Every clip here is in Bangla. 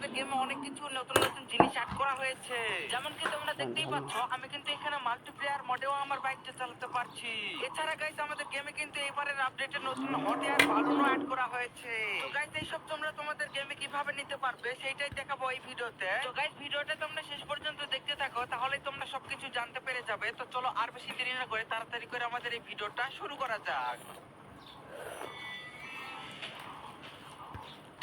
আমাদের গেমে অনেক কিছু নতুন নতুন জিনিস অ্যাড করা হয়েছে, যেমন কি তোমরা দেখতেই পাচ্ছ আমি কিন্তু এখানে মাল্টিপ্লেয়ার মোডেও আমার বাইকটা চালাতে পারছি। এছাড়া গাইস আমাদের গেমে কিন্তু এবারের আপডেটে নতুন হট এয়ার বালুনও অ্যাড করা হয়েছে। তো গাইস এইসব তোমরা তোমাদের গেমে কিভাবে নিতে পারবে সেটাই দেখাবো এই ভিডিওতে। তো গাইস ভিডিওটা তোমরা শেষ পর্যন্ত দেখতে থাকো, তাহলে তোমরা সবকিছু জানতে পেরে যাবে। তো চলো আর বেশি দেরি না করে তাড়াতাড়ি করে আমাদের এই ভিডিওটা শুরু করা যাক।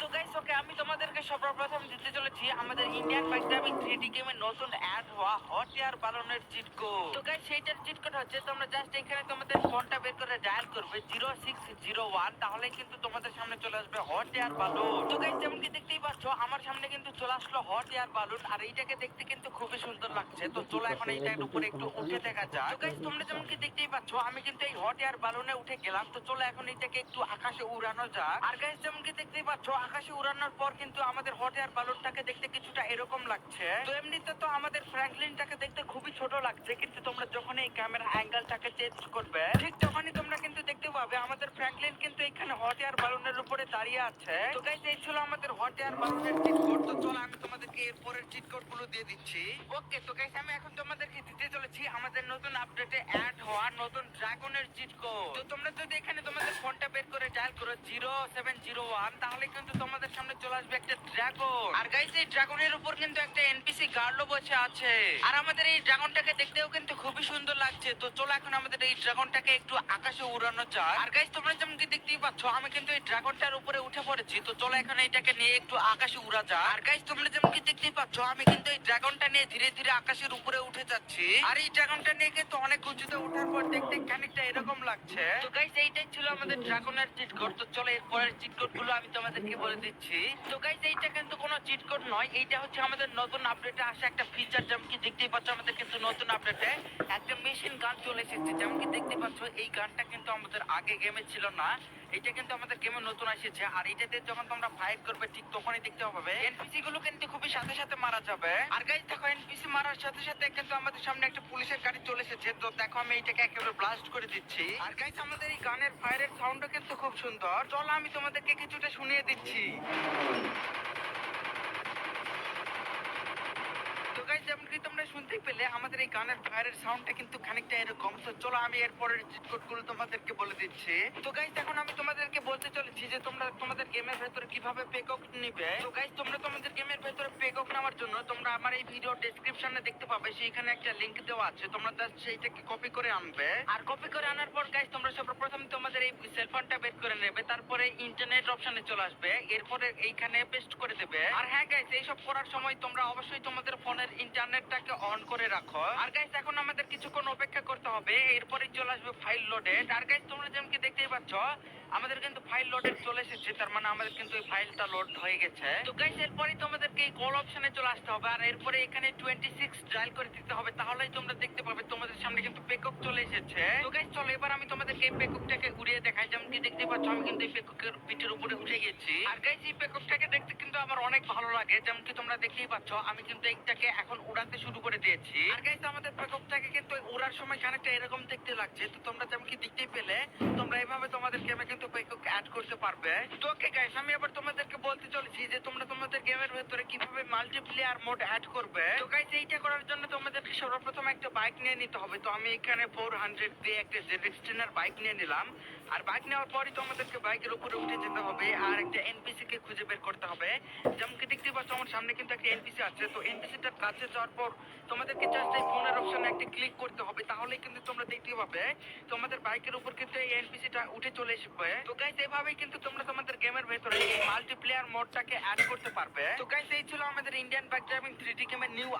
তো গাইস ওকে, আমি তোমাদেরকে সর্বপ্রথম দিতে চলেছি আমাদের ইন্ডিয়ান বাইক ড্রাইভিং 3D গেমের নতুন অ্যাড হওয়া হট এয়ার বালুনের চিট কোড। তো গাইস সেইটার চিট কোড হচ্ছে তোমরা জাস্ট এখানে তোমাদের ফোনটা বের করে ডায়াল করবে 0601, তাহলে কিন্তু তোমাদের সামনে চলে আসবে হট এয়ার বালুন। তো গাইস যেমন কি দেখতেই পাচ্ছ আমার সামনে কিন্তু চলে আসলো হট এয়ার বালুন, আর এইটাকে দেখতে কিন্তু খুবই সুন্দর লাগছে। তো চলো এখন এইটার উপরে একটু উঠে দেখা যাক। তো গাইস তোমরা যেমন কি দেখতেই পাচ্ছ আমি কিন্তু এই হট এয়ার বালুনে উঠে গেলাম। তো চলো এখন এইটাকে একটু আকাশে উড়ানো যাক। আর গাইস যেমন কি দেখতেই পাচ্ছ আকাশে উড়ানোর পর কিন্তু আমাদের হট এয়ার বালুনটাকে দেখতে কিছুটা এরকম লাগছে। তো এমনিতে তো আমাদের ফ্র্যাঙ্কলিনটাকে দেখতে খুবই ছোট লাগছে, কিন্তু তোমরা যখন এই ক্যামেরা অ্যাঙ্গেলটাকে চেঞ্জ করবে ঠিক তখনই তোমরা কিন্তু দেখতে পাবে আমাদের ফ্র্যাঙ্কলিন কিন্তু এখানে হট এয়ার বালুনের উপরে দাঁড়িয়ে আছে। তো গাইস এই ছিল আমাদের হট এয়ার বালুনের চিট কোড। তো চলো আমি তোমাদেরকে এরপরের চিট কোড গুলো দিয়ে দিচ্ছি। ওকে, তো গাইস আমি এখন তোমাদেরকে দিতে চলেছি আমাদের নতুন আপডেটে অ্যাড হওয়া নতুন ড্রাগনের চিট কোড। তো তোমরা যদি এখানে তোমাদের ফোনটা বের করে ডায়াল করো 0701, তাহলে কিন্তু তোমাদের সামনে চলে আসবে একটা ড্রাগন। আর গাইস এই ড্রাগনের উপর কিন্তু একটা এনপিসি গার্ডও বসে আছে। আর আমাদের এই ড্রাগনটাকে দেখতেও কিন্তু খুবই সুন্দর লাগছে। তো চলো এখন আমাদের এই ড্রাগনটাকে একটু আকাশে উড়ানো যাক। আর গাইস তোমরা যেমন কি দেখতেই পাচ্ছ আমি কিন্তু এই ড্রাগনটার উপরে উঠে পড়েছি। তো চলো এখন এইটাকে নিয়ে একটু আকাশে উড়া যাক। আর গাইস তোমরা যেমন কি দেখতেই পাচ্ছ আমি কিন্তু এই ড্রাগনটা নিয়ে ধীরে ধীরে আকাশের উপরে উঠে যাচ্ছি। আর এই ড্রাগনটা নিয়ে কিন্তু অনেক উঁচুতে ওঠার পর দেখতে খানিকটা এরকম লাগছে। তো গাইস এইটাই ছিল আমাদের ড্রাগনের চিট কোড। তো চলো এরপরের চিট কোড গুলো আমি তোমাদেরকে বলে দিচ্ছি। তো গাইস এইটা কিন্তু কোনো চিট কোড নয়, এইটা হচ্ছে আমাদের নতুন আপডেটে আসা একটা ফিচার। যেমন কি দেখতেই পাচ্ছ আমাদের কিন্তু নতুন আপডেটে একটা মেশিন গান চলে এসেছে। যেমন কি দেখতে পাচ্ছ এই গানটা কিন্তু আমাদের আগে গেমে ছিল না, এটা কিন্তু আমাদের গেমে নতুন এসেছে। আর এটাতে যখন তোমরা ফাইট করবে ঠিক তখনই দেখতে পাবে এনপিসি গুলো কিন্তু খুবই সাথে সাথে মারা যাবে। আর গাইস দেখো এনপিসি মারার সাথে সাথে কিন্তু আমাদের সামনে একটা পুলিশের গাড়ি চলে এসেছে। তো দেখো আমি এটাকে একেবারে ব্লাস্ট করে দিচ্ছি। আর গাইস আমাদের এই গানের ফায়ারের সাউন্ডও কিন্তু খুব সুন্দর। চলো আমি তোমাদেরকে কিছুটা শুনিয়ে দিচ্ছি। তো গাইস যেমন কি তোমরা শুনতেই পেলে আমাদের এই গানের ফায়ারের সাউন্ডটা কিন্তু খানিকটা এরকম। তো চলো আমি এরপরের চিট কোড গুলো তোমাদেরকে বলে দিচ্ছি। তো গাইস এখন আমি তোমাদেরকে বলতে চলেছি যে তোমরা তোমাদের গেমের ভেতরে কিভাবে পেকক নিবে। তো গাইস তোমরা তোমাদের গেমের ভেতরে পেকক নেওয়ার জন্য তোমরা আমার এই ভিডিও ডেসক্রিপশনে দেখতে পাবে, সেইখানে একটা লিংক দেওয়া আছে। তোমরা জাস্ট সেইটাকে কপি করে আনবে। আর কপি করে আনার পর গাইস তোমরা সর্বপ্রথম তোমাদের এই সেলফোনটা বের করে নেবে, তারপরে ইন্টারনেট অপশনে চলে আসবে, এরপরে এইখানে পেস্ট করে দেবে। আর হ্যাঁ গাইস এইসব করার সময় তোমরা অবশ্যই তোমাদের ফোনের ইন্টারনেটটাকে অন করে রাখো। আর গাইস এখন আমাদের কিছুক্ষণ অপেক্ষা করতে হবে, এরপরে চলে আসবে ফাইল লোডেড। আর গাইস তোমরা যেমন কি দেখতেই পাচ্ছ আমাদের কিন্তু ফাইল লোডেড চলে এসেছে, তার মানে আমাদের কিন্তু এই ফাইলটা লোড হয়ে গেছে। তো গাইস এরপরেই তোমাদেরকে এই কল অপশনে চলে আসতে হবে, আর এরপরে এখানে 26 ডায়াল করে দিতে হবে, তাহলেই তোমরা দেখতে পাবে তোমাদের সামনে কিন্তু পেকক চলে এসেছে। তো গাইস চলো এবার আমি তোমাদেরকে এই পেককটাকে উড়িয়ে দেখাই। যেমন কি দেখতে পাচ্ছ আমি কিন্তু এই পেককের পিঠের উপরে উঠে গেছি। আর গাইস এই পেককটাকে দেখতে কিন্তু আমার অনেক ভালো লাগে। যেমন কি তোমরা দেখতেই পাচ্ছ আমি কিন্তু এইটাকে এখন উড়াতে শুরু করে দিয়েছি। আর গাইস আমাদের পেককটাকে কিন্তু উড়ার সময় খানিকটা এরকম দেখতে লাগছে। তো তোমরা যেমন কি দেখতেই পেলে তোমরা এইভাবে তোমাদের গেমে কিন্তু পেকক অ্যাড করতে পারবে। তো ওকে গাইস আমি এবার তোমাদেরকে বলতে চলেছি যে তোমরা তোমাদের গেমের ভেতরে কিভাবে মাল্টিপ্লেয়ার মোড অ্যাড করবে। তো গাইস এইটা করার জন্য তোমাদেরকে সর্বপ্রথম একটা বাইক নিয়ে নিতে হবে। তো আমি এখানে 400 দিয়ে একটা ZX-10 এর বাইক নিয়ে নিলাম। আর বাইক নেওয়ার পরই তোমাদেরকে বাইকের উপরে উঠে যেতে হবে, আর একটা এনপিসি কে খুঁজে বের করতে হবে। যেমন কি দেখতে পাচ্ছ আমার সামনে কিন্তু একটা এনপিসি আছে। তো এনপিসিটার কাছে যাওয়ার পর তোমাদেরকে জাস্ট এই ফোনের অপশনে একটা ক্লিক করতে হবে, তাহলেই কিন্তু তোমরা দেখতে পাবে তোমাদের বাইকের উপর কিন্তু এই এনপিসিটা উঠে চলে আসবে। তো গাইস এভাবেই কিন্তু তোমরা তোমাদের গেমের ভেতরে এই মাল্টিপ্লেয়ার মোডটাকে অ্যাড করতে পারবে। তো গাইস এই ছিল আমাদের ইন্ডিয়ান বাইক ড্রাইভিং 3D গেমের নিউ